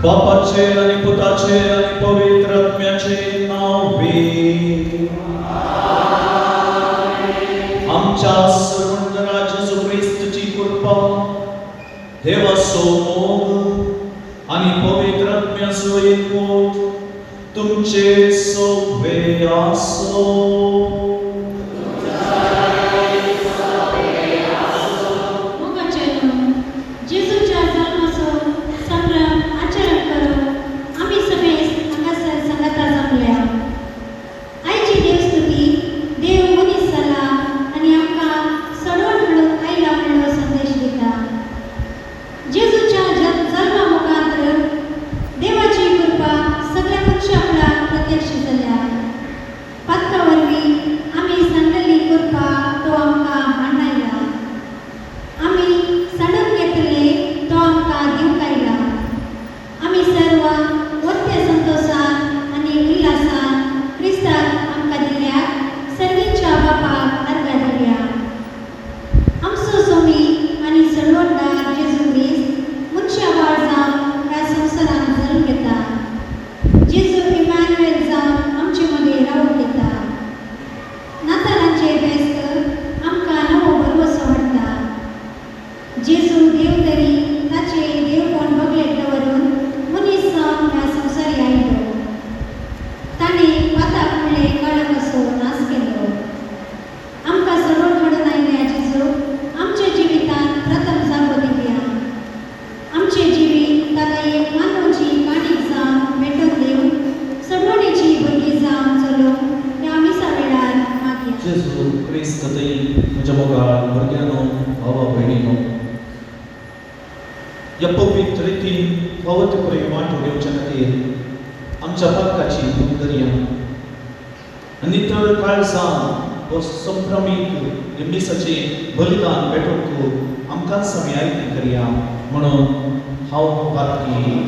बापाचे आणि पुताचे आणि पवित्र आत्म्याचे नावे आमच्या सर्वंतरा येशू ख्रिस्ताची कृपा देवाचो मोग आणि पवित्र आत्म्याचो एकवट तुमचे सगळे आसो. या पवित्र रितीन भवत प्रेम वांटून घेवच्या खातीर आमच्या पातकाची दूख धरया. नितळ काळजान संभ्रमीत निमिसाचे बलिदान पेटोवंक आमकां समेळायती करया म्हणून हांव बाकी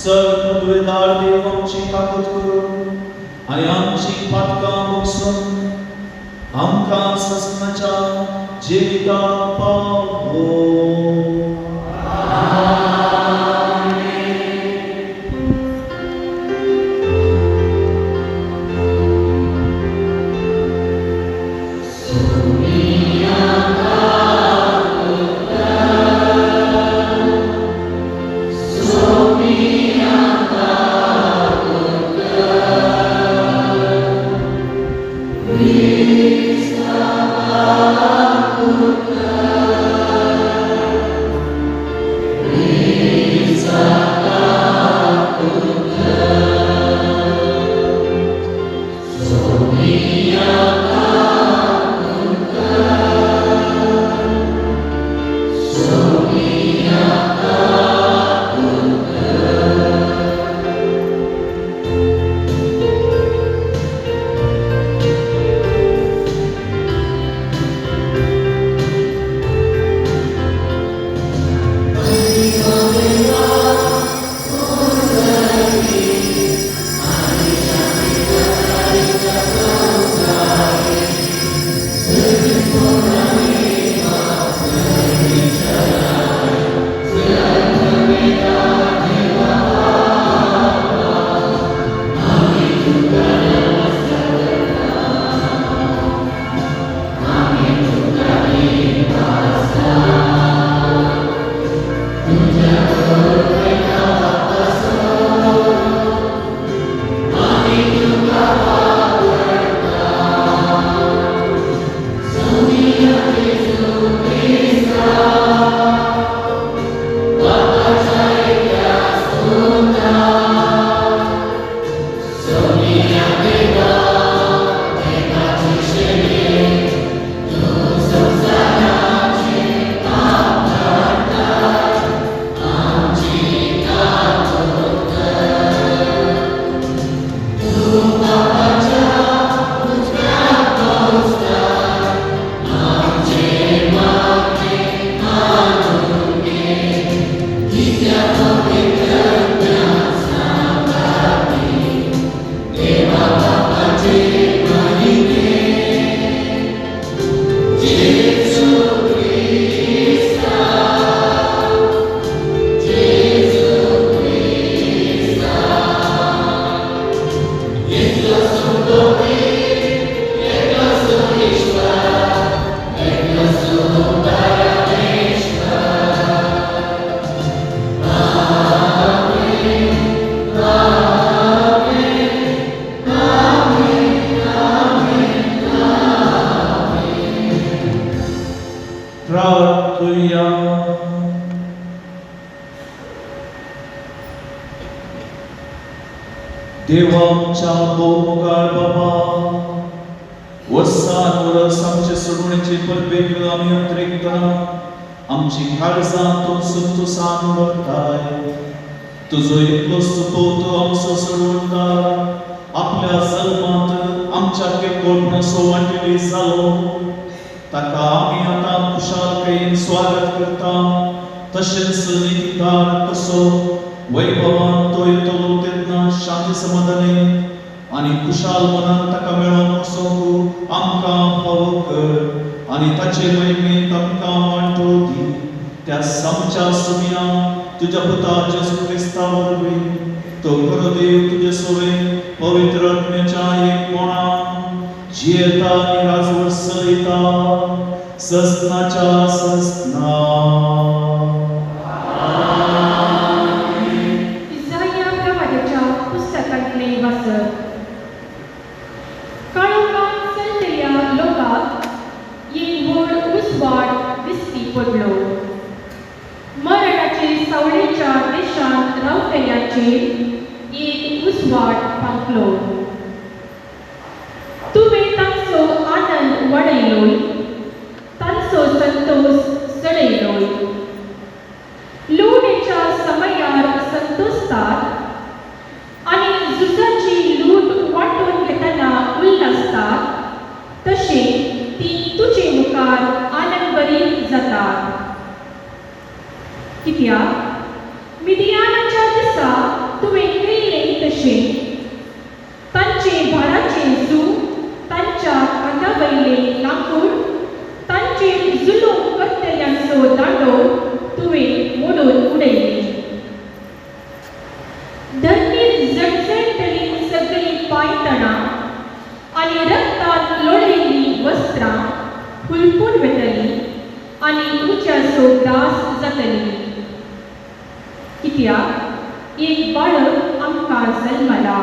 सद्वेदार देव आमची ताकद करून आणि आमची पातकां मोगसून आमकां ससनाच्या जिविताक पावो. देवाच्या भोवमुखार बाबा वर्सान वर्स आमचे सोडवणेचे परबेक आमी अंतरिकतना आमची काळजां तूं संतोषान भरताय. तुजो एकलोच सुपौतो आमचो सोडवणदार आपल्या जल्मांत आमच्या केकोळपण सोवांटिली जालो. ताका आमी आतां खुशालकायेन स्वागत करता. तशेंच नितीदार कसो वैभवान तो येतलो तेन्ना शांती समाधानी आनी खुशाल मनान ताका मेळोन वचोंक आमकां फावो कर आनी ताचे महिमेंत आमकां वांटो दी. त्या आमच्या सुमया तुज्या पुता जेजू क्रिस्ता वरवीं तो खरो देव तुजे सोबेन पवित्र आत्म्याच्या एकपणान जियेता आनी राजवट चलयता ससनाच्या ससना. मरणाचे सावळेच्या देशांत रावतल्यांचेर एक उसवाट पांकलो. तुवें तांचो आनंद वाडयलोय, तांचो संतोष चडयलोय. लुणेच्या समयार संतोषतात आनी झुजाची लूट वांटून घेतना उल्हासतात, तशे ती तुजे मुखार आनंदभरी जातात. कित्याक मिदियानाच्या दिसा धरतीर जळजळटली सगळी पायतणां आनी रक्तांत लोळयिल्लीं वस्त्रां फुलपून वतलीं आनी उज्याचो दास जातली. कित्याक एक बाळक आमकां जल्मला,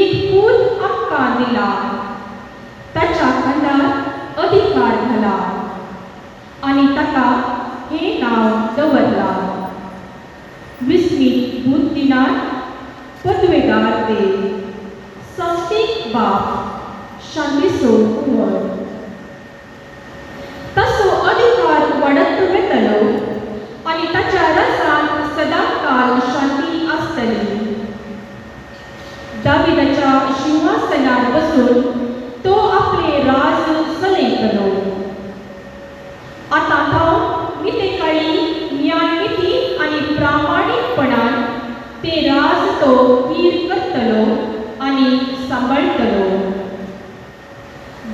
एक पूत आमकां दिला, ताच्या खांदार अधिकार घाला आनी ताका हें नांव दवरलां विस्मीत बुद्धिनाथ, पदवेदार देव, संस्थित बाप, शांतीचो कुंवर. ताचो अधिकार वाडत वतलो आनी ताच्या रासांत सदांकाल शांती आसतली. दाविदाच्या सिंहासनार बसून तो आपले राज चलयतलो. आतां हांव नितेकाळी न्यायनिती आनी प्रामाणीकपणान ते राज तो वीर करतलो आनी सांबाळटलो.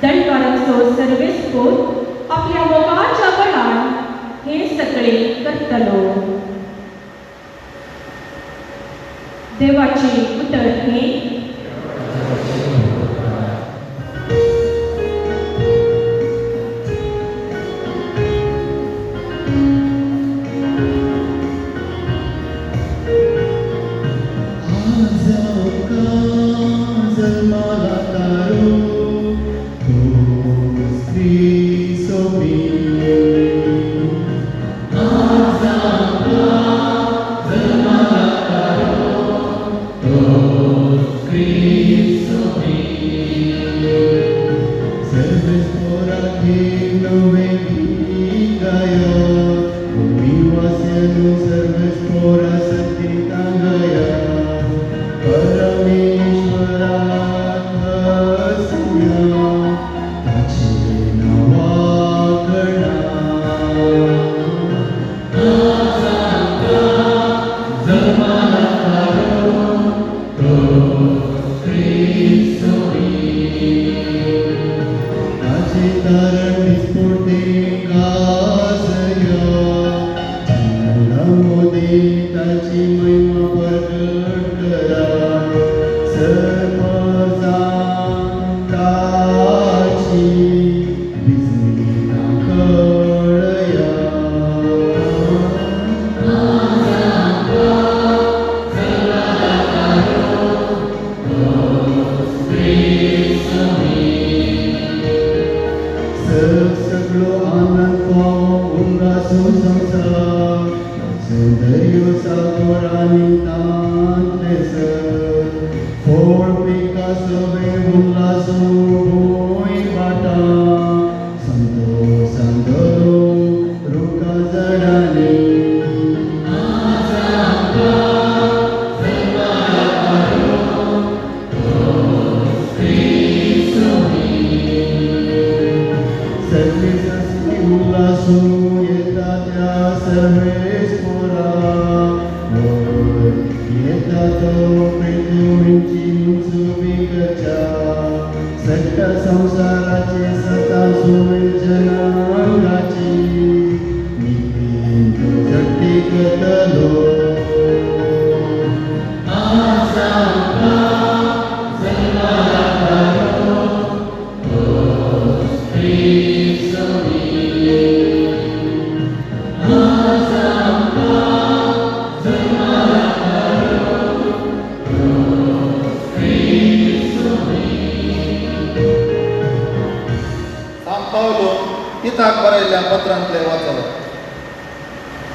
दळकाराचो सर्वेस्पोर आपल्या मोगाच्या बळान हे सगळे करतलो. देवाचे उतर हे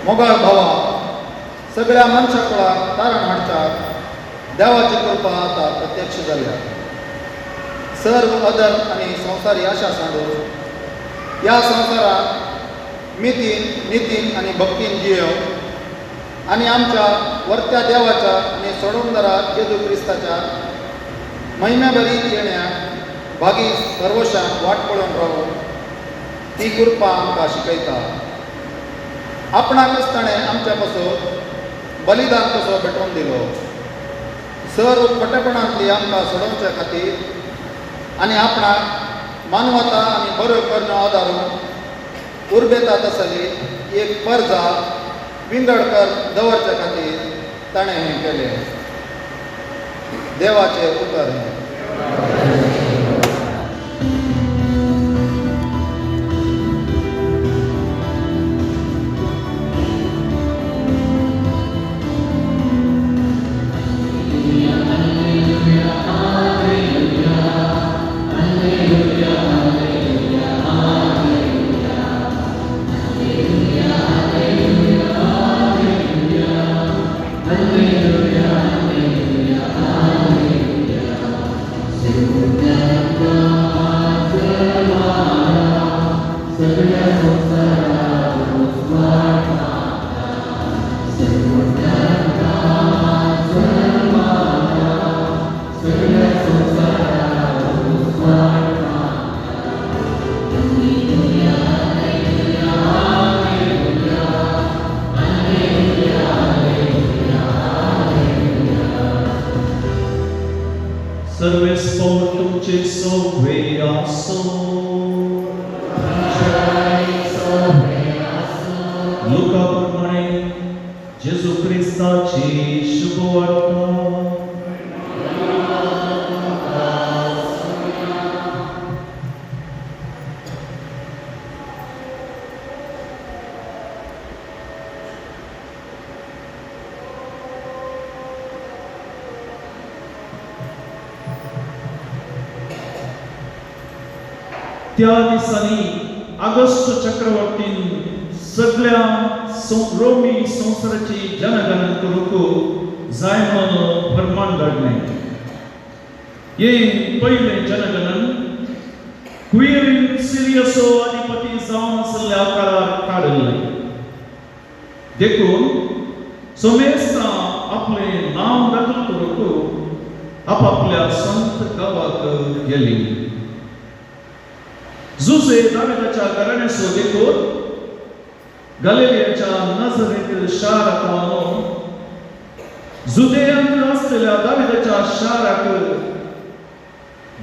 मोगाळ भावा सगळ्या मनशाकुळाक तारण हाडच्याक देवाची कृपा आता प्रत्यक्ष जाल्या. सर्व अधर्म आनी संवसारी आशा सांडून ह्या संवसारात नितीन आनी भक्तीन जियेव आनी आमच्या वर्त्या देवाच्या आनी सोडूनदारा जेजू क्रिस्ताच्या महिम्या बरीत येण्याक भागी सर्वशांक वाट पळोवन रावून ती कृपा आमकां शिकयता. आपणाकच ताणें आमच्या पासून बलिदान कसो भेटोवन दिलो. सर्व खोटेपणांतली आमकां सोडोवचे खातीर आनी आपणाक मानवता आनी बऱ्यो कर्ण आदारून उर्बेतात आसली एक परजा विंगडकर दवरचे खातीर ताणे हे केले. देवाचे उतर. सर्वेस्पोर तुमचे सोवे असो. लुकाप्रमाणे जेजू ख्रिस्ताची शुभवार्ता. त्या दिसांनी ऑगस्ट चक्रवर्तीन सगळ्या रोमी संवसाराची जनगणना करूंक जाय म्हणून फर्मान धाडलें. हे पयलें जनगणन क्विरीन सिरियसो अधिपती जावन आसल्या काळार काडलें. देखून सोमेस्तां आपलें नांव दाखल करूंक आपापल्या संत गांवाक गेलीं. जुसे दाविदाच्या घराण्याचो देखून गलिलेयाच्या नाझरेतील शाराक व्हरून जुदेयांत आसलेल्या दाविदाच्या शाराक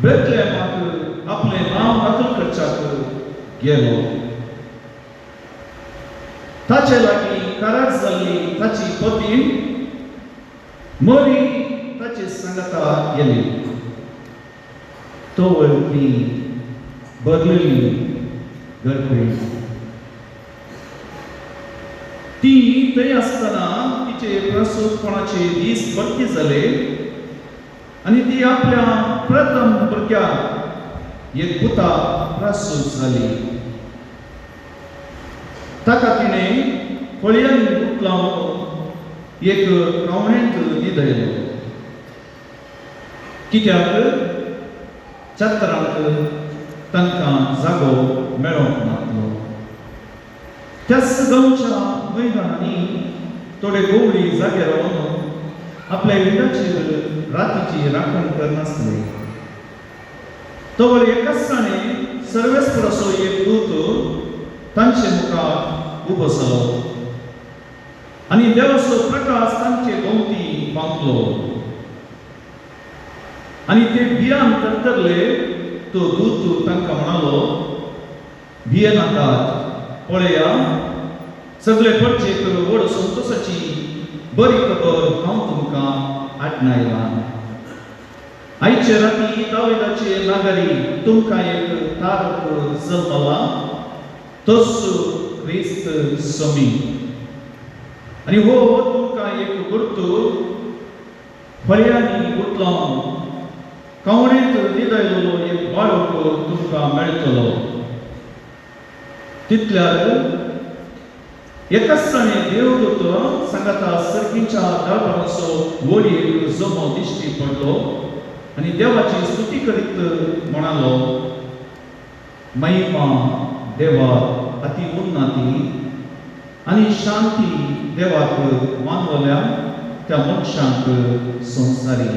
बेथलेहमाक आपले नांव दाखल करच्याक गेलो. ताचे लागीं काराज जाल्ली ताची पत्नी मरी ताचे सांगाता गेली. तोवर ती बदलली गर्भवती. ती थंय आसतना तिचे प्रसूतपणाचे दीस भरती जाले आनी ती आपल्या प्रथम भुरग्याक एक पुता प्रसूत जाली. ताका तिणें फळयांनी उठलावन एक कावणेंत न्हिदयलो. कित्याक चत्रांक तांकां जागो मेळोंक नासलो. त्याच गांवच्या मैदानांनी थोडे गोवळी जाग्यार रावन आपल्या विटाचेर रातीची राखण करनासले. तोवर एकाच दिसांनी सर्वेस्पराचो एक दूत तांचे मुखार उबो जालो आनी देवाचो प्रकाश तांचे भोंवती पावलो आनी ते भिरांत तरतरले. तो दूत तांकां म्हणालो, भियेनाकात. पळया, सगळे परचेक व्हड संतोशाची बरी खबर हांव तुमकां हाडून आयलां. आयचे राती दाविदाचे नागरी तुमकां एक तारक जल्मला, तोच क्रिस्त स्वामी. आनी हो तुमकां एक गुर्तू फळयांनी उठलावन कावणेंत न्हिदयलो एक बाळक तुमकां मेळटलो. तितल्यार एकाच दिसांनी देवदूत सांगाता सर्गीच्या दळपणाचो व्हड एक जमो दिश्टी पडलो आनी देवाची स्तुती करीत म्हणालो, महिमा देवाक अति उन्नती आनी शांती देवाक मानवल्या त्या मनशांक संवसारी.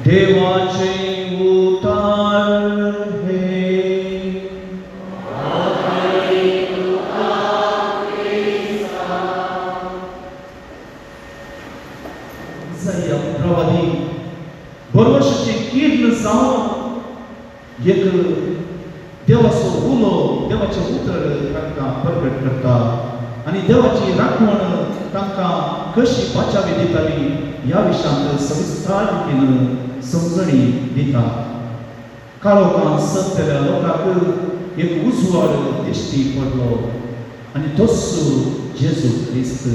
देवाचे उतार हे. प्रवादी बरोवशाची कीर्तन जावन एक देवाचो उलो, देवाचे तांकां प्रगट करता आनी देवाची राखण तांकां कशी बाचावी दिताली ह्या विशयांत सविस्तार रितीन समजणी दिता. काळोखांत सतलेल्या लोकांक एक उजवाड दिश्टी पडलो आनी तोच जेजू क्रिस्त.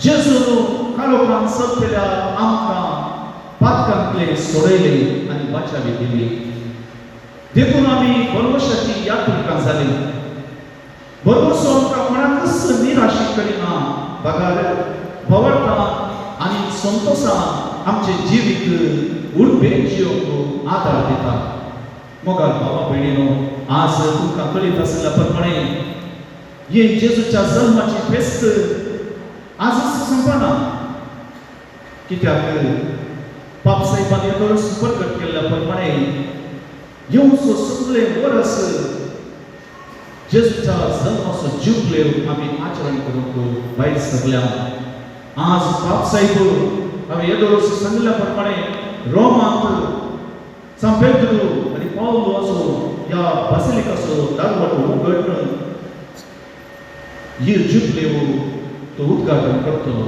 जेजून काळोखांत सतलेल्या आमकां पातकांतले सोडयले आनी बाचावी दिली. देखून आमी बरोवशाची यात्रिकां जाली. बरोवसो आमकां कोणाकच निराशी करिना, बागार भवरता आनी संतोशान आमचे जिवीत उर्बेक जियोंक आदार दिता. मोगाळ भावा भयणीनो, आज तुमकां कळीत आसल्या प्रमाणे हे जेजूच्या जल्माची फेस्त आजच संपना. कित्याक पापसाहेबान येदोळस प्रकट केल्ल्या प्रमाणे येवचो सगळे वर्स जेजूच्या जल्माचो जुबलेव आमी आचरण करूंक भायर सरल्या. आज पापसाहेब हांवें येदोळस सांगल्या प्रमाणे रोमांत सांत पेद्रू आनी पावलोचो ह्या बासिलिकाचो दारवाटो उगडून ही जुबलेव तो उद्घाटन करतलो.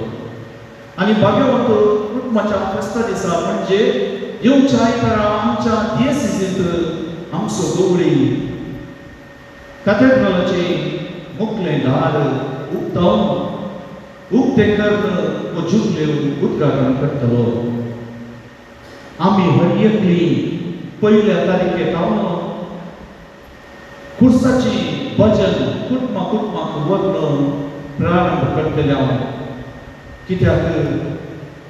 आनी भाग्यवंत कुटुंबाच्या फेस्ता दिसा म्हणजे येवच्या आयतारा आमच्या दियेसीसींत आमचो गवळी कॅथेड्रलाचे मुखलें दार उक्तावन उक्तें करून हो जुबलेव उद्घाटन करतलो. आमी हर एकली पयल्या तारीखेक हांव खुर्साची भजन कुटुंबाक वचून प्रारंभ करतले. हांव कित्याक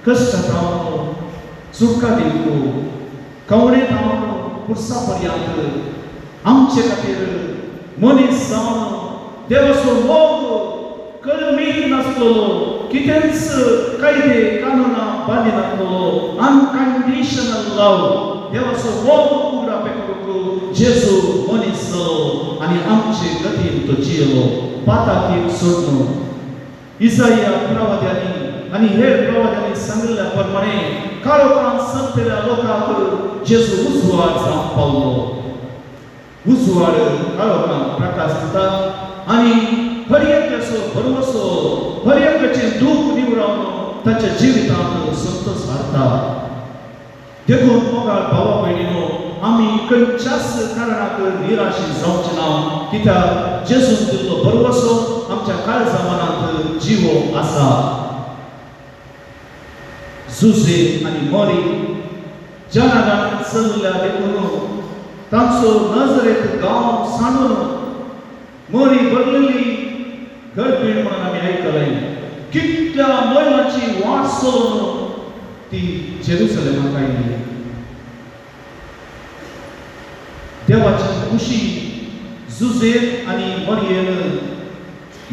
कश्टांत हांव सुखां दिवंक कवळेंत हांव खुर्सा पर्यंत आमचे खातीर मनीस जावन देवाचो मोग कळमीर नासलेलो, कितेंच कायदे कानुनां बांदिनासलेलो, अनकंडिशनल लव देवाचो मोग उगडापे करूंक जेजू मनीस जालो आनी आमचे गतीन तो जियेलो. पाताकीक सोडून इसाया प्रवाद्यांनी आनी हेर प्रवाद्यांनी सांगिल्ल्या प्रमाणे काळोखांत सतलेल्या लोकांक जेजू उजवाड जावन पावलो. उजवाड काळोखांत प्रकाश दिता आनी हर एकल्याचो भरवसो, हर एकल्याचें दूख निवरावन ताच्या जिवितांत संतोश हाडटा. देखून मोगाळ भावा भयणीनो, आमी खंयच्याच कारणाक निराशी जावचे ना. कित्याक जेजून दिल्लो भरवसो आमच्या काळजा मनांत जिवो आसा. जुझे आनी मरी ज्या नागांत चल्ल्या देखून तांचो नजरेत गांव सांडून मरी भरलेली गडबीड म्हणून आमी आयकलें. कितल्या मैलांची वाट सोडून ती जेरुसलेमाक आयली. देवाची खुशी जुझेन आनी मरियेन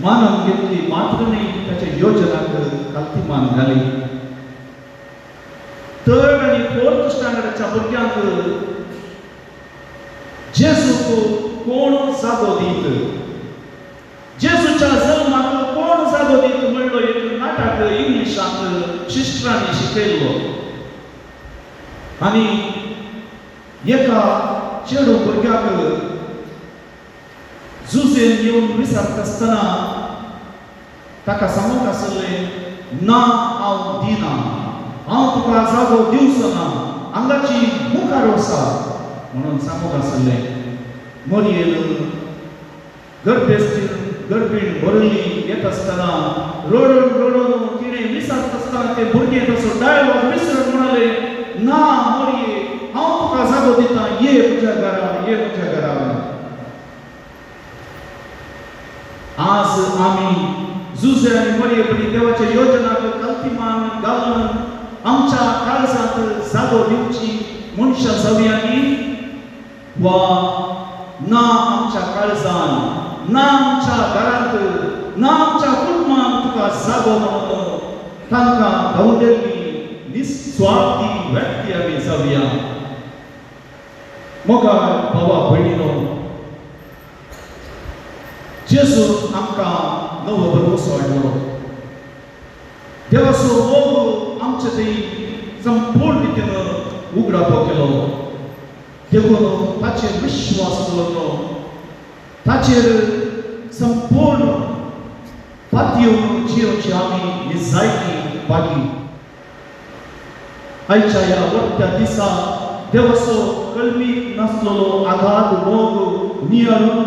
मानून घेतली, मात्र न्ही ताच्या योजनाक काल्तिमान घाली. थर्ड आनी फोर्थ स्टँडर्डाच्या भुरग्यांक जेजूक कोण जागो दीत, जेजूच्या जल्माक कोण जागो दीत म्हणलो एक नाटक इंग्लिशांत शिश्टरांनी शिकयल्लो. आनी एका चेडू भुरग्याक जुझेन येवन विचारता आसतना ताका सांगूंक आसलें, ना हांव दिना, हांव तुका जागो दिवचो ना, हांगाची मुखार वचा म्हणून सांगूंक आसलें. मरियेन गडबीड भरली येत आसतना रडून तिणें विचारता आसतना ते भुरगें तसो डायलॉग विसरून म्हणाले, ना मरिये, हांव तुका जागो दिता, ये म्हज्या घरान, ये म्हज्या घरान. आज आमी जुझे आनी मरिये बरी देवाच्या योजनाक काल्तिमान घालून आमच्या काळजांत जागो दिवची मनशां जावया न्ही. वा ना आमच्या काळजान, ना आमच्या घरांत, ना आमच्या कुटुंबांत तुका जागो म्हणून तांकां धांवलेली निस्वार्थी व्यक्ती आमी जावया. मोगाळ भावा भयणीनो, जेजून आमकां नवो भरवसो हाडलो. देवाचो मोग आमचे थंय संपूर्ण रितीन उगडापो केलो. देखून ताचेर विश्वास दवरलो ताचेर संपूर्ण पातयो जियोची आमी निजायकी बागी आयच्या ह्या वट्ट्या दिसा देवाचो कल्मीक नासलेलो आघात मोग नियळून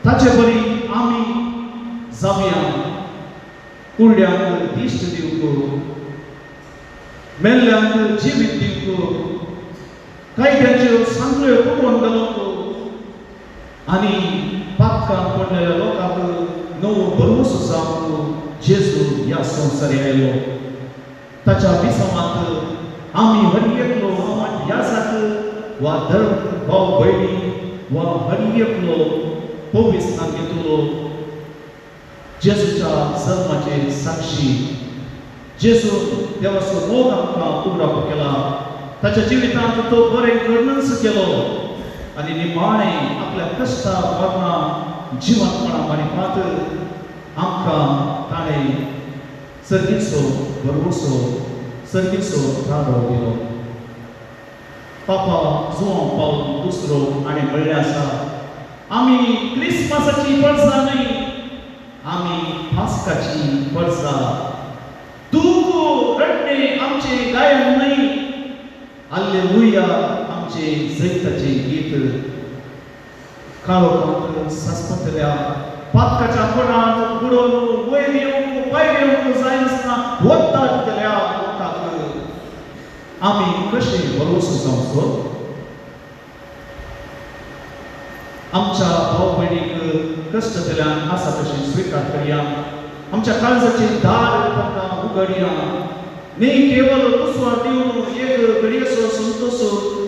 ताचे बरी आमी जावया कुर्ड्यांक दिश्ट दिवंक मेल्ल्यांक जिवीत दिवंक कायद्याच्यो सांगल्यो पटोवन घालूंक आनी पातकां पडलेल्या लोकांक नवो भरवंसो जावंक जेजू ह्या संवसारी आयलो ताच्या विसमांत आमी हर एकलो यासाक वा धर्म भाव भयणी वा हर एकलो पवित्रान घेतलो जेजूच्या जल्माचे साक्षी जेजू देवाचो मोग आमकां उगडावो केला ताच्या जिवितांत तो बरें घडणूच केलो आनी निमाणें आपल्या कश्टा मरणा जिवंतपणा मारिपात आमकां ताणें सर्गीचो भरवंसो सर्गीचो राडो दिलो पापा जुआंव पावल दुसरो आनी म्हणलें आसा आमी क्रिस्मसाची वर्सां न्हय आमी पास्काची वर्सां दूख रडणे आमचे गायन न्हय हाल्लेलुया आमचे जैताचे गीत काळोखांत सासपतल्या पातकाच्या कोणांत बुडोवन वयर येवंक भायर येवंक जायनासतना वतात जाल्या लोकांक आमी कशे भरवंसो जावचो आमच्या भाव भयणीक कश्ट जाल्यान आसा तशें स्विकार करया आमच्या काळजाचे दार तांकां उगडया न्ही केवळ दुसवार दिवन एक घडयेचो संतोश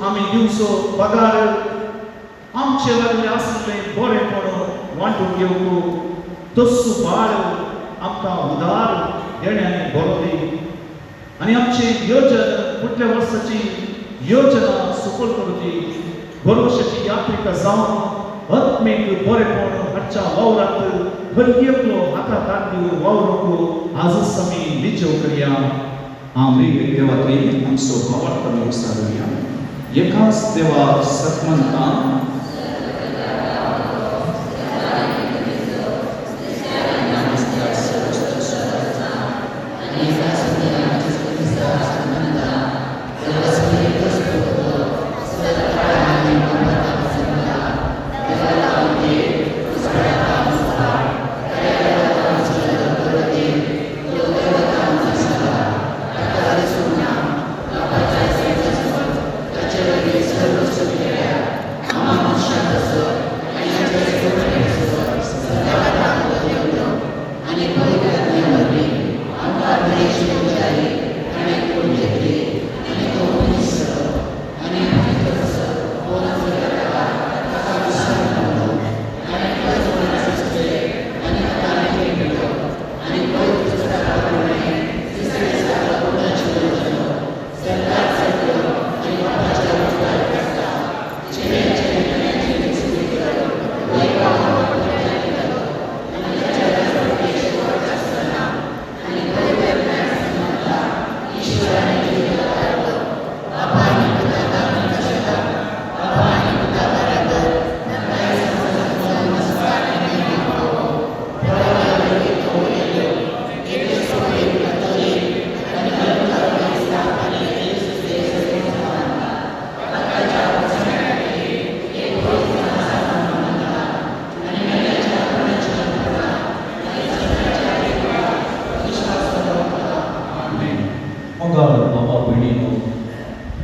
आमी दिवचो पगार आमचे लागले आसले बरेपण वांटून घेवंक तस्सू बाळ आमकां उदार देण्याने बरो दी आनी आमची योजना फुडल्या वर्साची योजना सफल करूं दी भरवशाची यात्रिका जावन आत्मीक बरेपण हाडच्या वावरांत हर एकलो हाताक हात दिवन वावरूंक आजच आमी विचार करया आमी देवात्री आमचो भावार्थान सारूया एकाच देवा सत्मंतान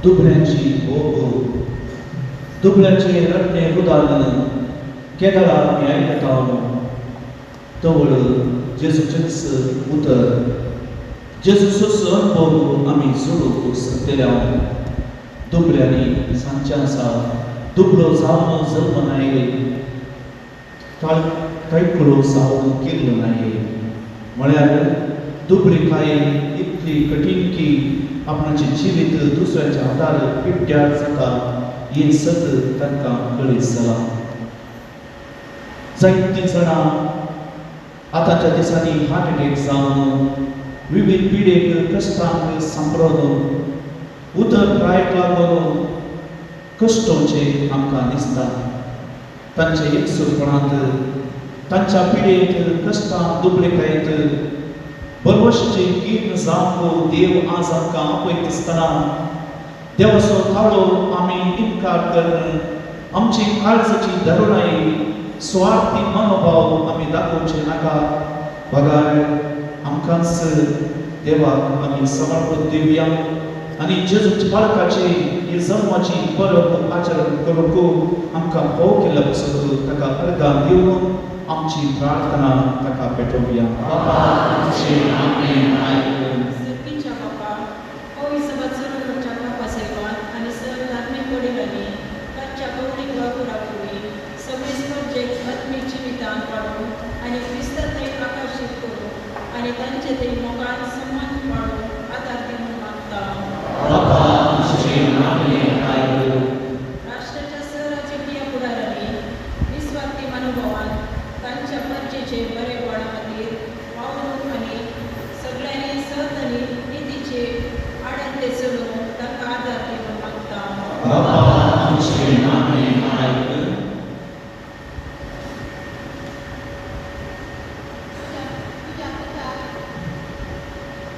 दुबळ्यांची भोग दुबळ्याचे रडणे रुदान केदारा मी आयकता तवळ जेजूचेच उतर जेजूचोच अनुभव आमी सोडूंक सकतेल्या दुबळ्यांनी सांच्या आसा दुबळो जावन जल्म नाये कांयकुळो जावन केल्लो नाये म्हळ्यार दुबळी काय इतली कठीण की आपणाचे जिवीत दुसऱ्याच्या हातार पिड्ड्यार जाता ही सत तांकां कळीत जाला जायतीं जाणां आतांच्या दिसांनी हार्ट अटॅक जावन विविध पिडेक कश्टांक सांपळून उदक प्रायक लागून कश्टोवचे आमकां दिसता तांच्या एकसुरपणांत तांच्या पिडेंत कश्टांत दुबळेकायेंत बरवशेचे कीर्ण जावंक देव आज आमकां आपयत आसतना देवाचो ताळो आमी इन्कार करून आमची काळजाची धरुणाई स्वार्थी मनोभाव आमी दाखोवचे नाका. बगार आमकांच देवाक आमी समर्पण दिवया आनी जेजूच्या बाळकाचे हे जल्माची परब आचरण करूंक आमकां भोव केल्ल्या पासून ताका अर्गां दिवन आमची प्रार्थना ताका पेटोवया. सर्तीच्या बापा हो हिशोबात सर्वच्या बापा सेवात आणि सर्व धार्मिक वडिलांनी तांच्या कौतिक वागुरापूर्वी सगळे स्पर्धेक आत्मीक जिवितांत वाडून आणि क्रिस्तांत आकर्षित करून आणि तांचे ते मोगान सन्मान वाडून आदार दिवून मागता. राष्ट्राच्या सर्व राजकीय पुढाऱ्यांनी निस्वार्थी मनोभावान तांच्या प्रजेचे बरे वाडा खातीर वावरून आणि सगळ्यांनी सहज आणि निधीचे आडते चलून तांकां आदार दिवून मागता.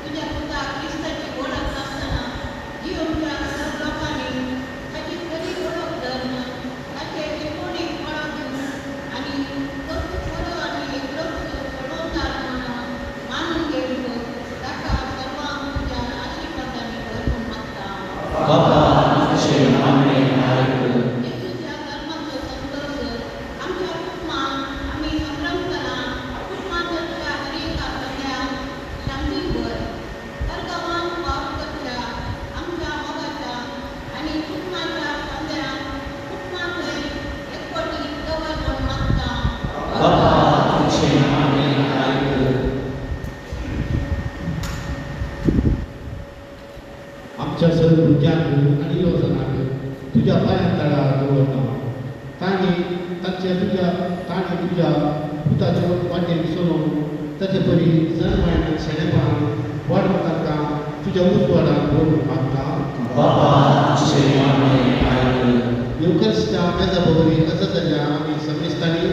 तुझ्या पुता क्रिस्ताची ओळख नसताना जीवनच्या सर्व लोकांनी ताची खरी ओळख धरून ताचे एकूणीक फळां घेऊन आणि फळं आणि घडवणार म्हणून मानून घेऊन ताका सर्वांक तुझ्या आशिर्वादांनी भरून मागता. येशूच्या धर्माचो संतोष आमच्या कुटुंबांत आमी संभ्रमतना कुटुंबांत तुझ्या हरेका सगळ्यांक शांती भर. परगांवांत वावर करच्या आमच्या मोगाच्या आणि कुटुंबाच्या सौंदर्यान कुटुंबांतय एकवटीत दवर म्हूण मागता. आमच्या सर्व भुरग्यांक आनी येवजणांक तुज्या पांयां तळार दवरता. तांणी तुज्या पुताच्या वाटेन चलून ताचे परी जणवण शेणेपणान वाडून तांकां तुज्या उजवाडाक दवरूंक मागता. युकरिस्tia मेजा बरोबरी आजाताच्या आमी समेस्तांनी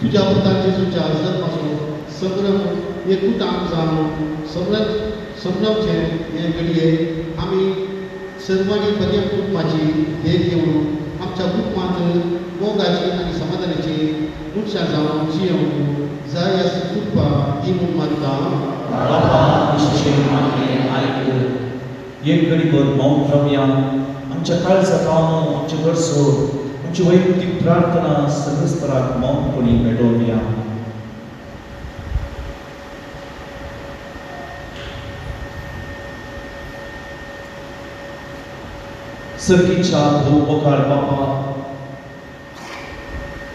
तुज्या पुता जेजूच्या जल्माचो संभ्रम एकूटांक जावन संभ्रमचे हे घडये आमी सर्वांनी बऱ्या कुटुंबाची भेट घेवन आमच्या कुटुंबांत मोगाची आनी समाधानाची उत्साह जावन जियोंक जाय अशी कृपा दी म्हूण मागता. एक घडीभर मौन रावया. आमच्या काळजाक हांव आमचे वर्सो आमची वैयक्तीक प्रार्थना सर्वेस्पराक मौनपणी पेटोवया. सर्गीच्या भोवकार बापा,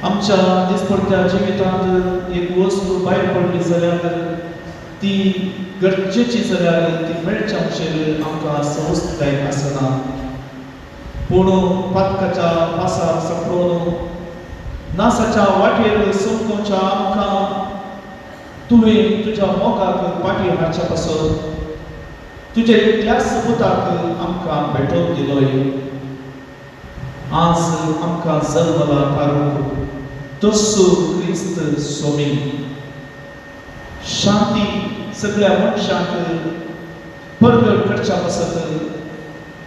आमच्या दिसपट्ट्या जिवितांत एक वस्तू भायर पडली जाल्यार ती गरजेची जाल्यार ती मेळच्या म्हणजेर आमकां संवस्थाय आसना. पूण पातकाच्या पासार सांपडून नासाच्या वाटेर संकोवच्या आमकां तुवें तुज्या मोगाक पाटी हाडच्या पासून तुजे एकल्याच पुताक आमकां भेटोवन दिलोय. आज आमकां जल्मला कारूंक तस्सू क्रिस्त सोमी. शांती सगळ्या मनशांक परगट करच्या पासत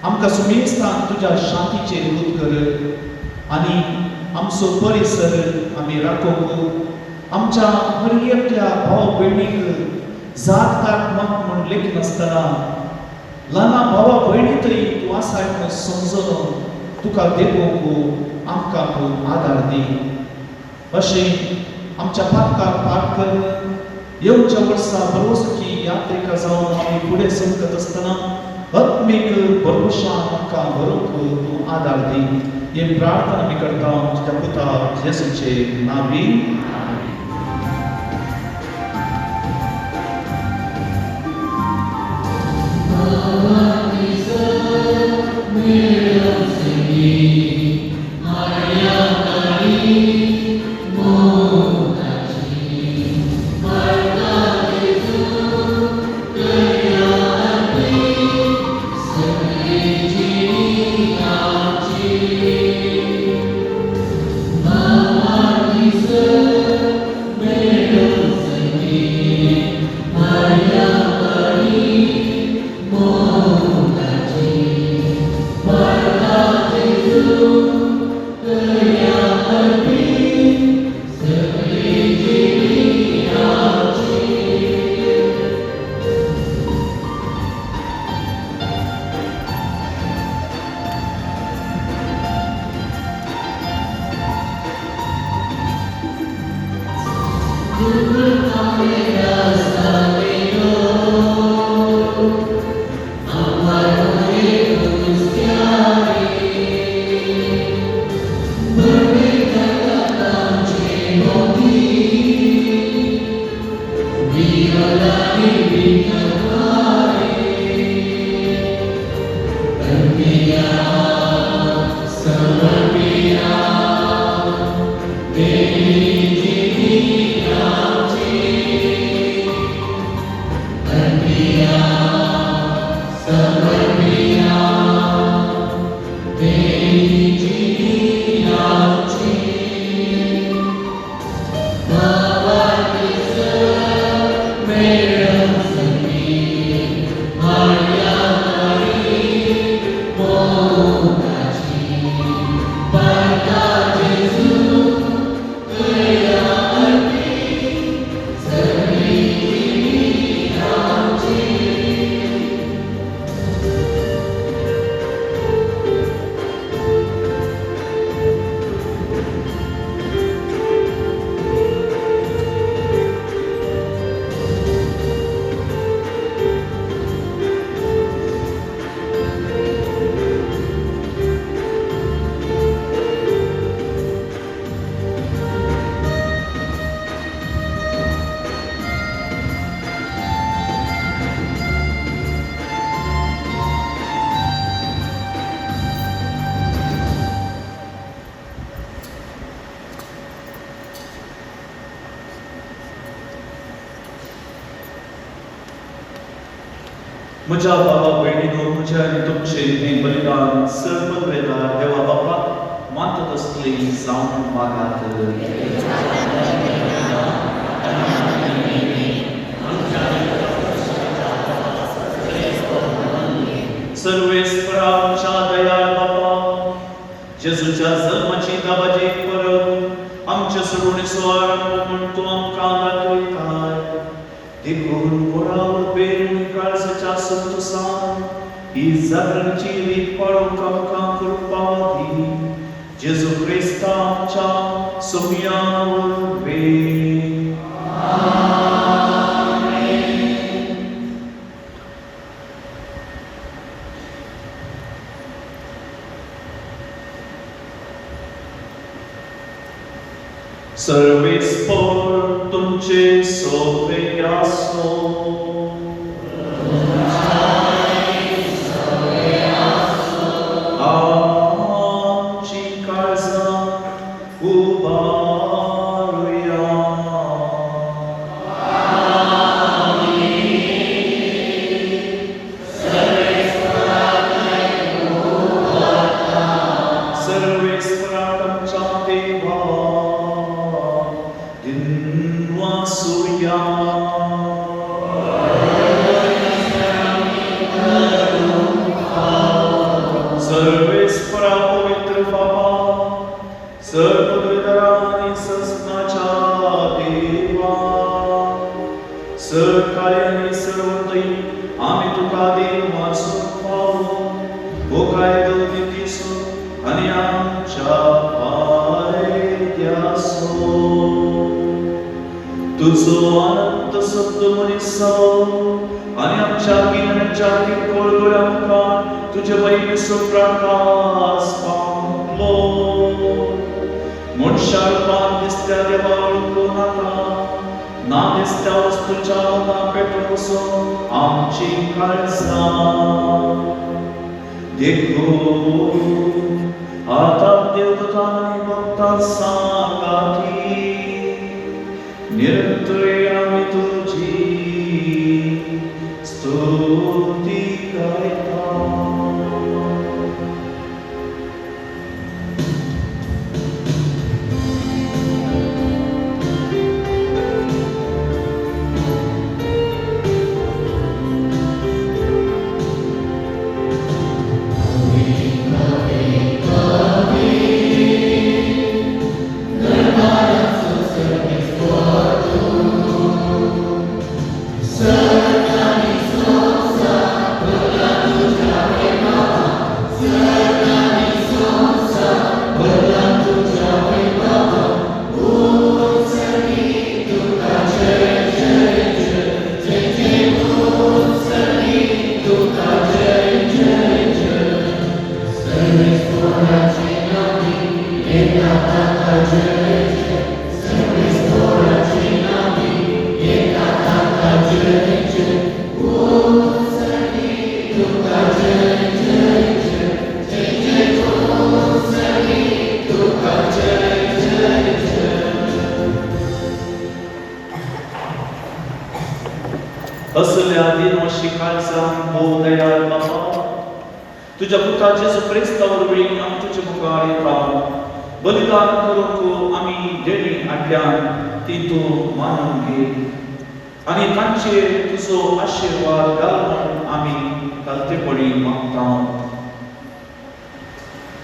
आमकां सुमेस्तान तुज्या शांतीचेर दूत कर आनी आमचो परिसर आमी राखोवंक आमच्या हर एकल्या भाव भयणीक जात ताक मत म्हण लेखी नासतना ल्हाना भावा भयणी तरी तूं आसाय म्हूण समजून तुका देवोवंक आमकां आदार दी. अशें आमच्या पातकार पाठ कर. येवच्या वर्सा बरोसकी यात्रेका जावन आमी फुडें सरकत आसतना आत्मीक भरवशान आमकां भरूंक तूं आदार दी. हे प्रार्थना आमी करता तुज्या पुता येशूचे नांवी. Mama म्हज्या बाबा भयणीनो, म्हज्या आनी तुमचे हे बलिदान सर्ववेदार देवा बापाक मानत असले जावन मागात. सर्वेस्पराच्या दयाळ बापा, जेजूच्या जन्माची दाबाजी परब आमच्या सोडून सुवार म्हूण तूं आमकां दाखयताय. देखून वडावर पेरून काळजाच्या संतोषान ही जागरणीची रीत पाळूंक आमकां कृपा दी. जेजू क्रिस्ता आमच्या सुमयावर वे. सर्वेस्पर तुमचे सोबे आसो. आमची काळजां उबारुया. सर्वेस्पराक आमच्या देवा सर्वेस्परा पवित्र बाबा, सर्वदरानी सस्नाच्या देवा, सरकार्यानी सर्वतई आम्ही तुका देव वाचून पावून भोगाय दिसू आणि आमच्या पाय द्यासो. तुझो अनंत शब्द मनीसाओ आणि आमच्या किनाऱ्याच्या किरकोळ गोळ्यांका तुझे वैभव प्रकाश पावलो. मनशा रूपात दिसत्या देवा ओळखू नाका, ना दिसत्या वस्तूच्या मोगा पेटोवचो आमची काळजां. देखून आता देवदूतांनी भक्तां सांगाती निरंतर आम्ही तुझी स्तुती करता. Dharma असल्या दिनवशी काळजान भोव दयाळ बापा तुझ्या पुता जेजू क्रिस्ता वरवीं आमी तुजे मुखार येता बलिदान करूंक आमी देणी हाडल्यान ती तूं मानून घे आनी तांचेर तुजो आशिर्वाद घाल म्हूण आमी घालतेपणी मागता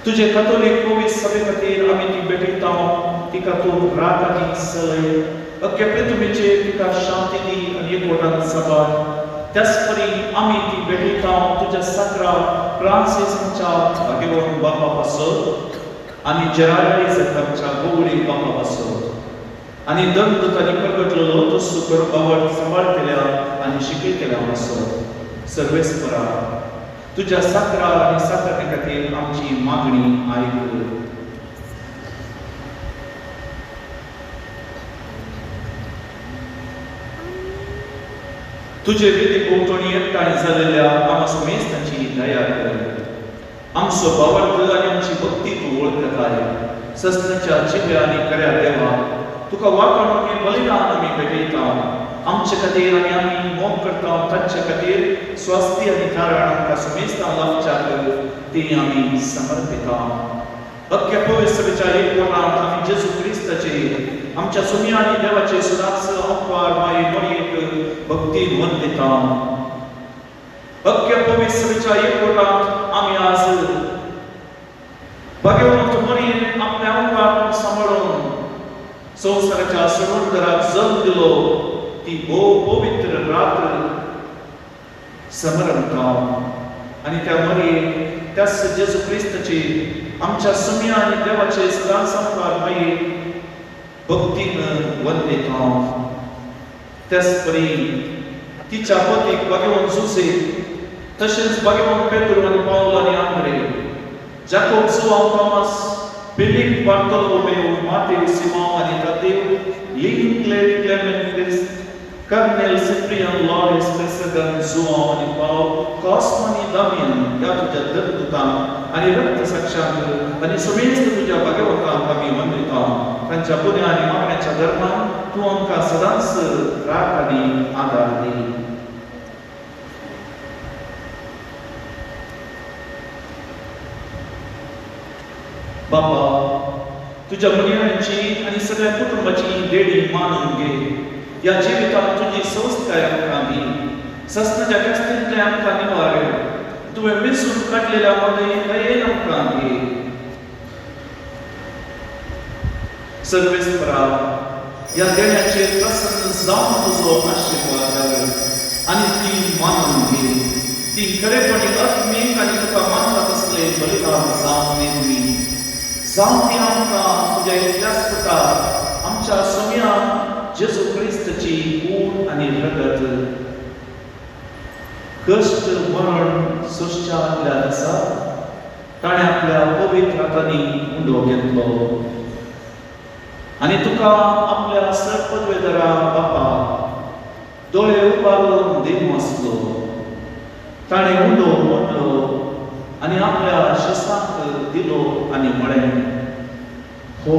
तुजे कॅथोलीक पवित्र सभे खातीर आमी ती भेटयता तिका तूं रात आनी सलय अख्ख्या पृथ्वीचेर तिका शांती दी आनी एकवटान सांबाळ त्याच परी आमी ती भेटयता तुज्या साकरा फ्रांसिसांच्या भाग्यवान बापा पासत आनी जेराल्डी जखमच्या गोवडी बापा पासत आनी दंतुतांनी प्रगटलेलो तो सुकर बावट सांबाळतेल्या आनी शिकयतेल्या पासत सर्वेस्परा तुज्या साकरा आनी साकरणे खातीर आमची मागणी आयक तुजे विधी पोवटणी एकठांय जालेल्या आमच्या समेस्तांची दया कर आमचो भावार्थ आनी आमची भक्ती तूं वळखताय सस्नाच्या जिव्या आनी खऱ्या देवा तुका वाखाणून बलिदान आमी भेटयता आमचे खातीर आनी आमी मोग करता तांचे खातीर स्वास्थ्य आनी तारण आमकां समेस्तां लाभच्या ती आमी समर्पिता अख्ख्या पवित्र सभेच्या एकवटांत आमी जेजू क्रिस्ताचे आमच्या सुम्या आनी देवाचे सदांच अपार माये मरयेक भक्तीन वंदिता अख्ख्या पवित्र सभेच्या एकवटांत आमी आज भगवंत मरयेन आपल्या अंगार सांबाळून संवसाराच्या समुद्राक जग दिलो ती भोव पवित्र रात्र समरमता आनी त्या मरयेक त्याच जेजू क्रिस्ताचे आमच्या सुम्या आनी देवाचे सदांच अपार माये भक्तीन वंदिता त्याच परी तिच्या पतीक भगवान जुसे तशेंच भगवान पेद्रो आनी पावलो आनी Andre Jacob Joao Thomas Philip Bartholomew Mateus Simon आनी तादेव लिंक्लेट Clement Cornelius Cyprian Lawrence Chrysogonus Joao आनी पाव कॉस्मो आनी दामियन ह्या तुज्या दत्तदूतांक आनी रक्तसाक्षांक आनी समेस्त तुज्या भगवंतांक आमी वंदिता तांच्या पुण्या आनी मागण्याच्या धर्मान तूं आमकां सदांच राख आनी आदार दी बापा तुझ्या मुलांची आणि सगळ्या कुटुंबाची देणी मानून घे या जिवितांत तुझी संस्कार आमकां दी सस्नाच्या कस्तींतले आमकां निवार तुवें वेंचून काडलेल्या दयेन आमकां घे सर्वेस्परा या देण्याचेर प्रसन्न जावन तुजो आशिर्वाद घाल आनी ती मानून घे ती खरेपणी आत्मीक आनी तुका मानता तसले बलिदान जावन नेमी जावन ती आमकां तुज्या इतल्याच पुता आमच्या सुम्या जेजू क्रिस्ताची खून आनी रगत कश्ट मरण सुश्चातल्या दिसा ताणें आपल्या पवित्र हातांनी उंडो घेतलो आनी तुका आपल्या सरपदवेदरा बापा दोळे उबारून देव आसलो ताणें उंडो मोडलो आनी आपल्या शिसांक दिलो आनी म्हळें हो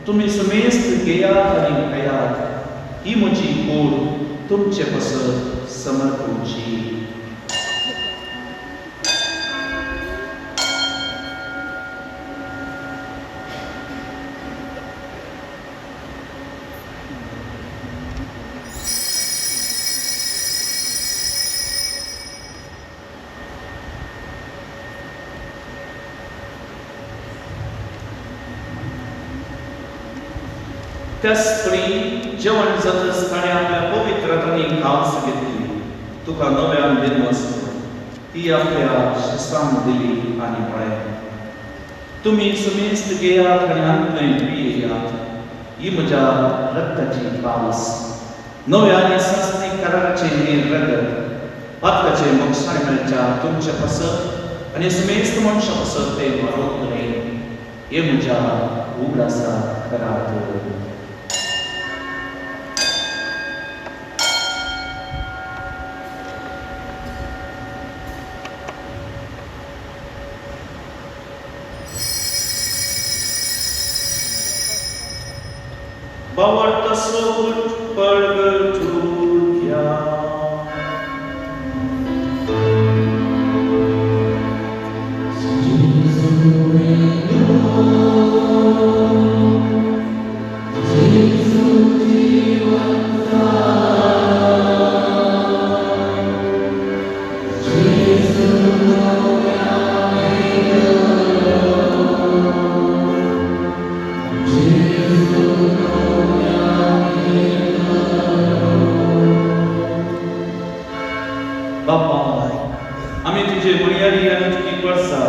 तुमी समेस्त घेयात आनी खायात ही म्हजी कूड तुमचे पसत समर्पूची त्याच परी जेवण जातच ताणें आपल्या पवित्र हातांनी खास घेतली तुका नव्यान दिनवस ती आपल्या शिसांक दिली आनी म्हळें तुमी समेस्त घेयात आनी आंतलें पियेयात ही म्हज्या रक्ताची पावस नव्या आनी संस्नीक कराराचें हें रगत पातकाचे मोक्षाय मेळच्या तुमचे पसत आनी समेस्त मनशां पसत तें मरोतलें हे म्हज्या उगडासा करार Bawarta sobut pergetulia बाप्पा, आम्ही तुझे बुनियादी आणि तुझी पडसा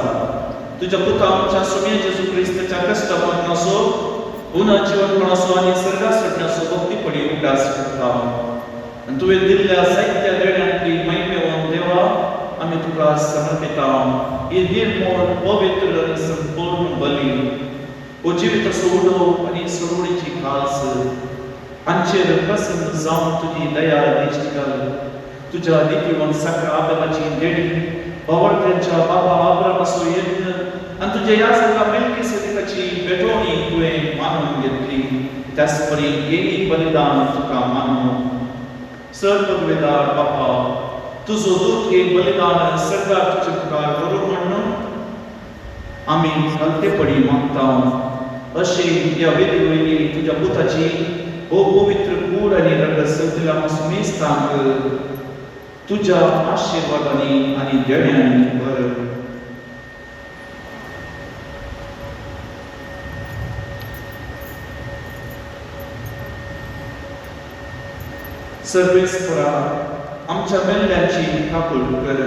तुझ्या पुता आमच्या सुमे जेजू ख्रिस्ताच्या कष्टापासून असो पुन्हा जीवन असो आणि सर्गास चढण्यासो भक्तीपणे उदास करता आणि तुवे दिल्ल्या साहित्य देण्यातली महिमेवान देवा आम्ही तुका समर्पिता ही निर्मळ पवित्र आणि संपूर्ण बली ओ जीवित सोडो आणि सोडीची खास आमचेर प्रसन्न जाऊन तुझी दया दिश्टी कर तुझ्या नीतिवान सगळ्या आदमाची देणी बावळत्यांच्या बाबा आब्रामासो यज्ञ आणि तुझ्या या सगळ्या मेल्किसेदेकाची बेटोणी तुवें मानून घेतली त्याचपरी येणी बलिदान तुका मानून सर्ववेदार बापा तुझो दूत हे बलिदान सगळ्या तुझे उपकार करून म्हणून आम्ही हलतेपडी मागता अशे या वेदी वयली तुझ्या पुताची ओ पवित्र कूड आणि रगत सौतेला मेस्तांक तुझ्या आशीर्वादांनी आणि देण्यानी भर सर्वेस्परा आमच्या मेल्ल्यांची काकूळ कर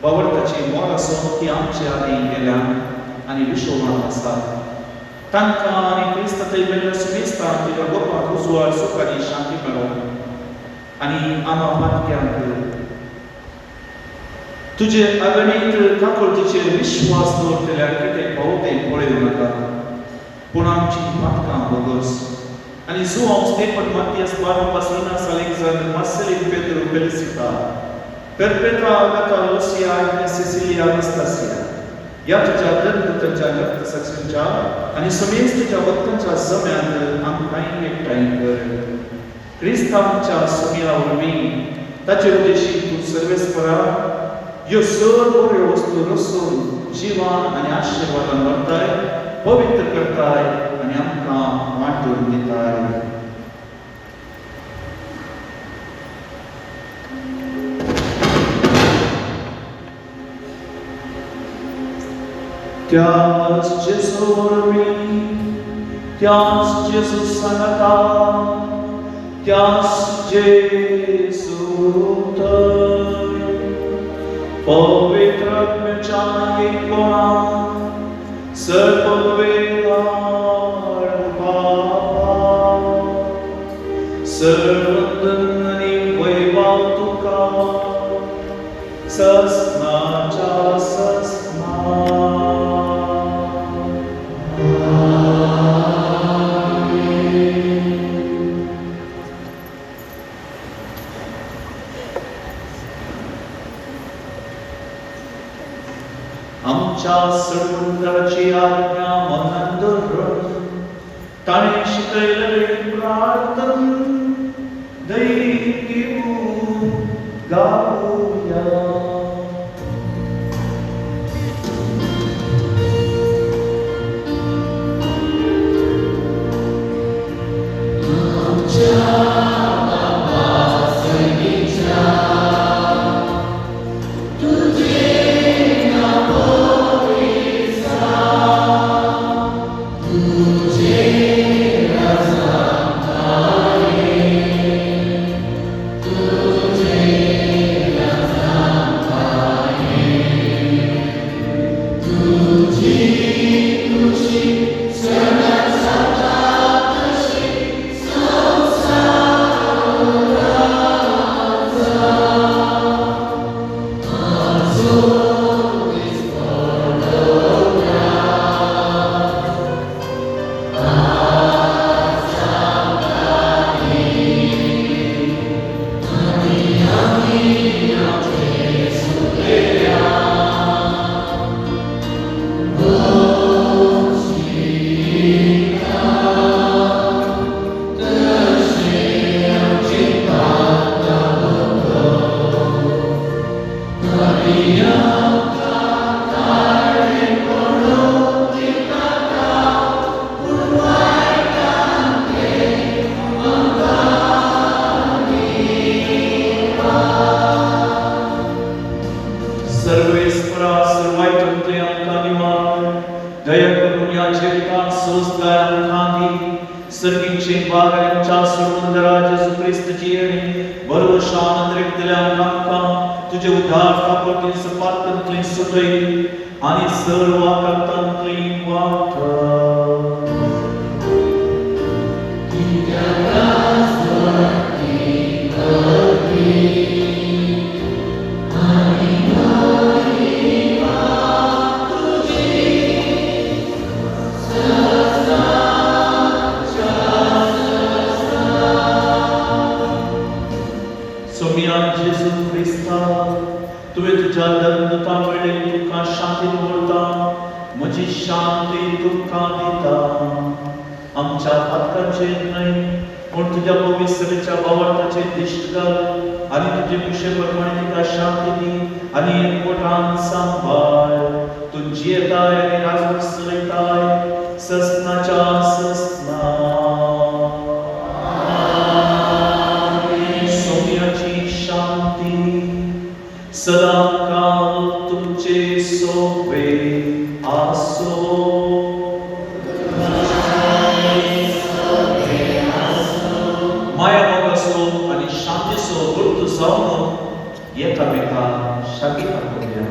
बावळताची मोल असो ती आमच्या आदी गेल्या आणि विश्वमान आसा तांकां आणि क्रिस्तांतय मेल्ल्या सुमेस्तांक तुझ्या गोपाक उजवाड सुख आनी शांती मेळो आणि आम्हा मातक्यांक तुझे अगणित काकुळतीचेर विश्वास दवरतल्या कितें पावते पळयू नाका पूण आमची मातकां बोगस आणि जो हांव Stephen Matthias Barnabas Linus Alexander Marcellin Pedro Felicitas Perpetua Agatha Lucia आणि सिसिलिया अनास्तासिया या तुझ्या धर्मदूतांच्या रक्तसाक्षींच्या आणि समेस्त तुझ्या भक्तांच्या जम्यांत आमकांय एकठांय कर क्रिस्तांच्या सुम्यावरवीं ताचे उद्देशी तूं सर्वेस्परा ह्यो सर्व बऱ्यो वस्तू रचून जिवान आनी आशिर्वादान भरताय पवित्र करताय आनी आमकां वांटून दिताय त्याच जेजू वरवीं त्याच जेजू सांगता त्याच जेजू पवित्र आत्म्याच्या एकपणान सर्व वेदार बाबा सर्वंतन आणि वैभव तुका सस्नाच्या सस्ना आमच्या सडमुंडाची आज्ञा मनात धरून ताणे शिकयलेले प्रार्थन दैनिक घेऊन गाऊया भागात आमच्या सुंदर येशू ख्रिस्ताची येणे बरो शान दिल्या आमकां तुझे उद्धार कापडतील सपातंतली सुटई आणि सर्व करतांतली वाट Gesù Cristo, तुवें तुझ्या दंडता वेळेर तुका शांती दवरता, म्हजी शांती तुका दिता. आमच्या पातकांचेर न्हय पूण तुझ्या पवित्रच्या भावार्थाचे दिश्ट घाल आनी तुजे कुशे प्रमाणे तिका शांती दी आनी एकवटान सांबाळ. तुझी येताय आनी राजवट चलयताय ससनाच्या ससना. सदा काल तुमचे सोबे आसो. माया मोग असो आणि शांतीसो गुप्त जावन एकामेकाक शागी करूया.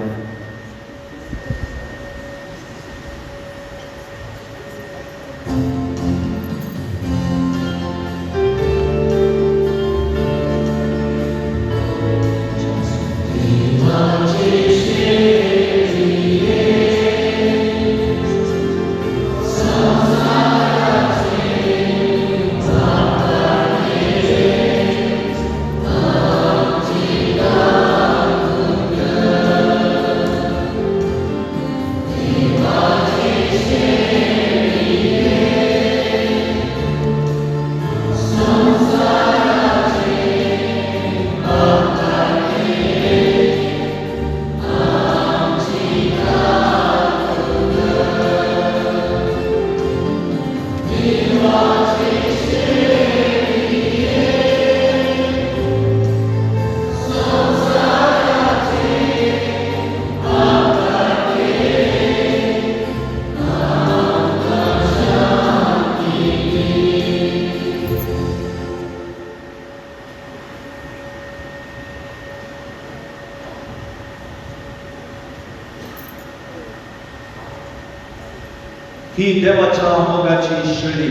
ही देवाच्या मोगाची शेळी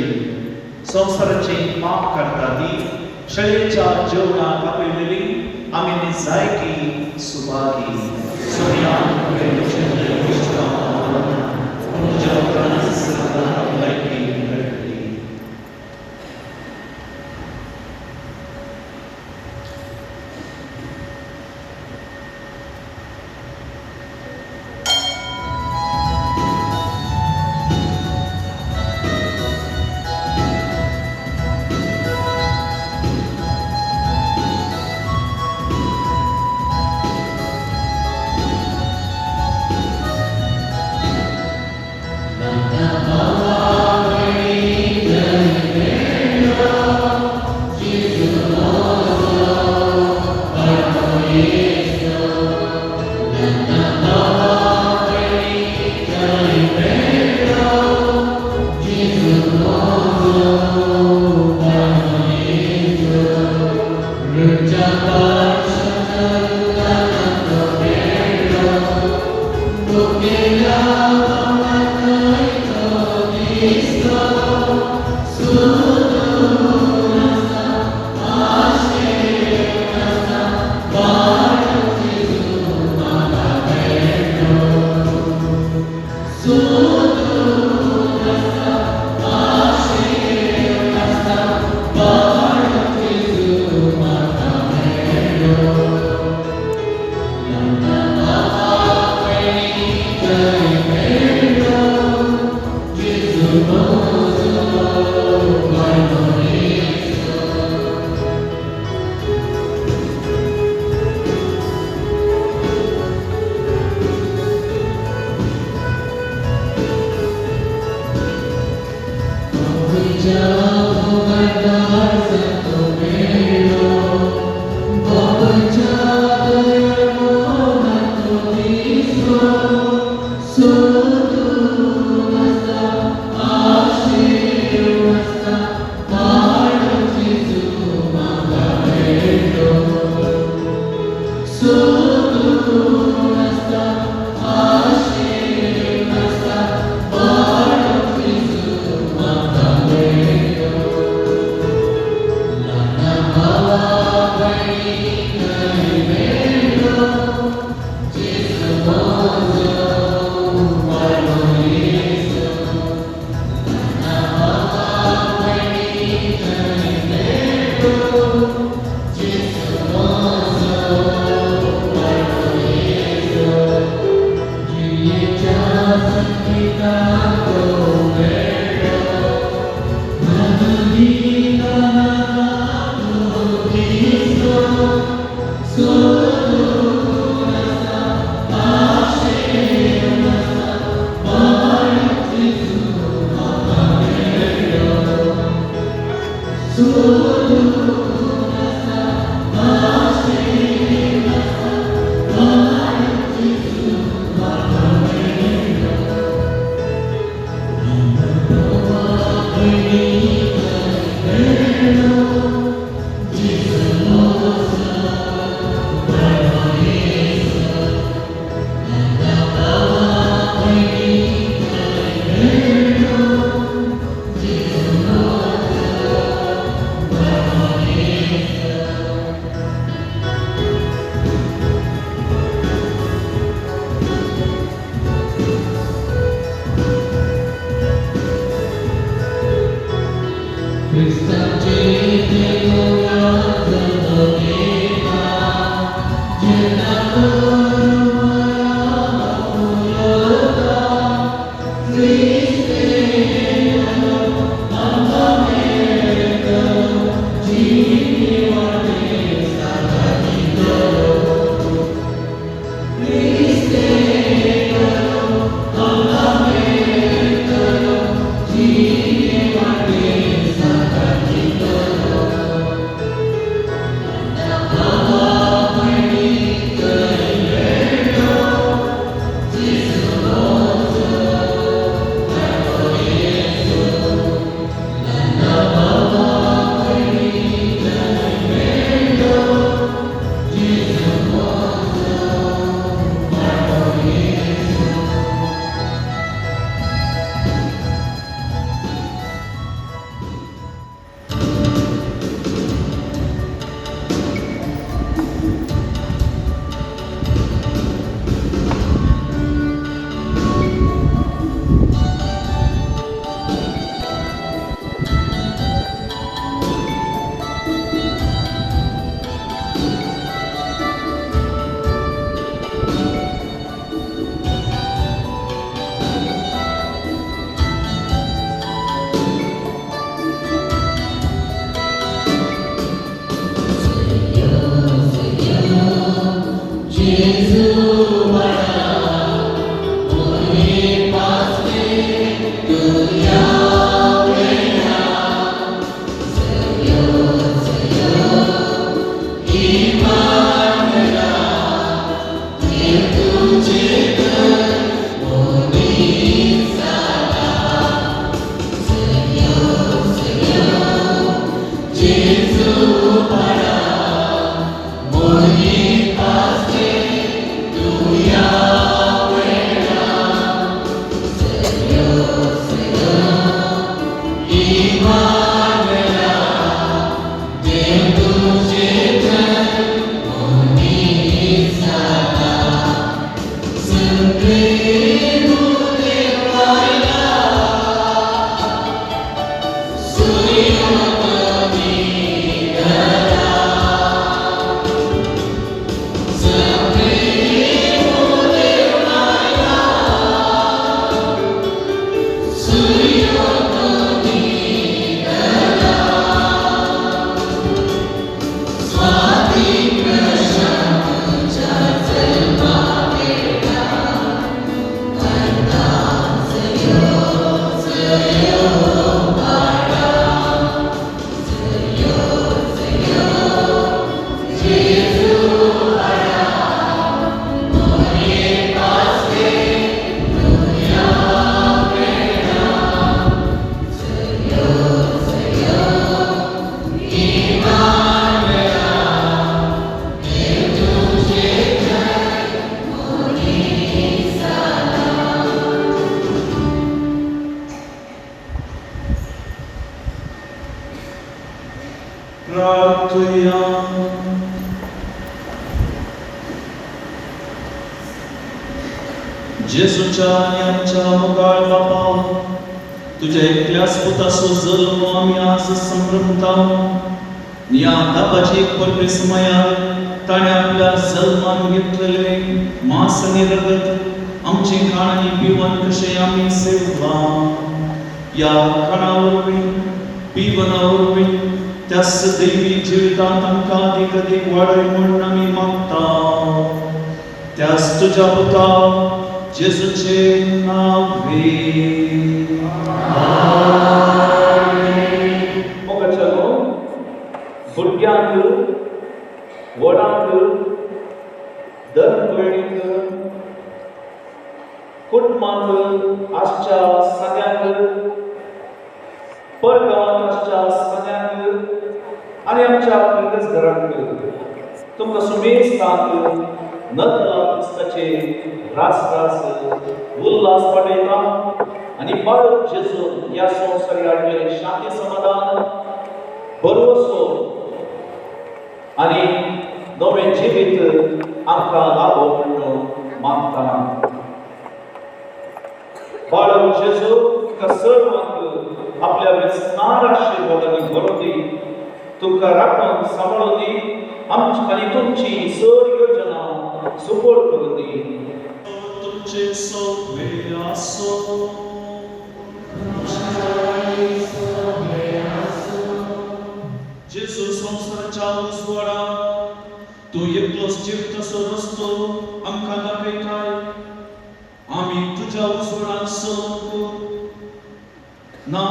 संसाराचे पाप करता ती शेळीच्या जेवणाक आपयलेली आमी निजायकी सुभागी. Jai जेजूच्या आणि आमच्या मुगाळ बापा, तुझ्या एकल्याच पुताचो जल्म आमी आज संभ्रमता. या दाबाची परबे समयार ताणे आपल्या जल्मान घेतलेले मांस आणि रगत आमचे खाण आणि पिवण कशे आमी सेवला. या खाणावरवी पिवणावरवी त्यास दैवी जिवितात आमकां अधिक अधिक वाडय म्हणून आमी मागता. त्यास तुझ्या पुता जेजूचे नावे. मोगाचलो भुरग्यांक वडांक दर पयलींक कुटुंबांक आसच्या सगळ्यांक परगांवांत आसच्या सगळ्यांक आनी आमच्या पिंगस घरांक तुमकां सुमेस्तांक नदला क्रिस्ताचे रास उल्हास पाठयता आनी बाळ जेजू ह्या संवसारी हाडलेले शांती समाधान भरवसो आनी नवें जिवीत आमकां लाभो म्हणून मागता बाळ जेजू तुका सर्वांक आपल्या विस्तार आशिर्वादांनी भरून दी तुमकां राखून सांबाळून दी आनी तुमची सर योजना सुपोर करून दी तुमचे सगळे आसो जेजू संवसाराच्या उजवाडाक तूं एकलोच जिवतसो रस्तो आमकां दाखयताय आमी तुज्या उजवाडान चलूंक ना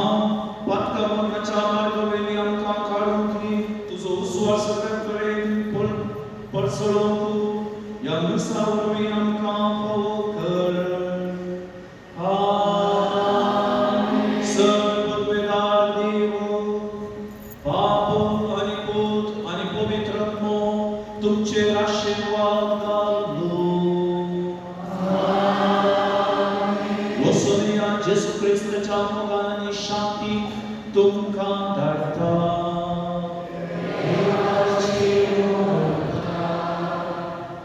पातका मरणाच्या मार्गावेली आमकां काडून दी तुजो उजवाड सगळे कडेन पसरोवंक ह्या मिरसा वरवीं आमकां फावो कर सर्ववेदार देव बाप आनी पूत आनी पवित्र आत्मो तुमचेर आशिर्वाद घालो वसोनिया जेजू क्रिस्ताच्या मोगान आनी शांती तुमकां धाडटा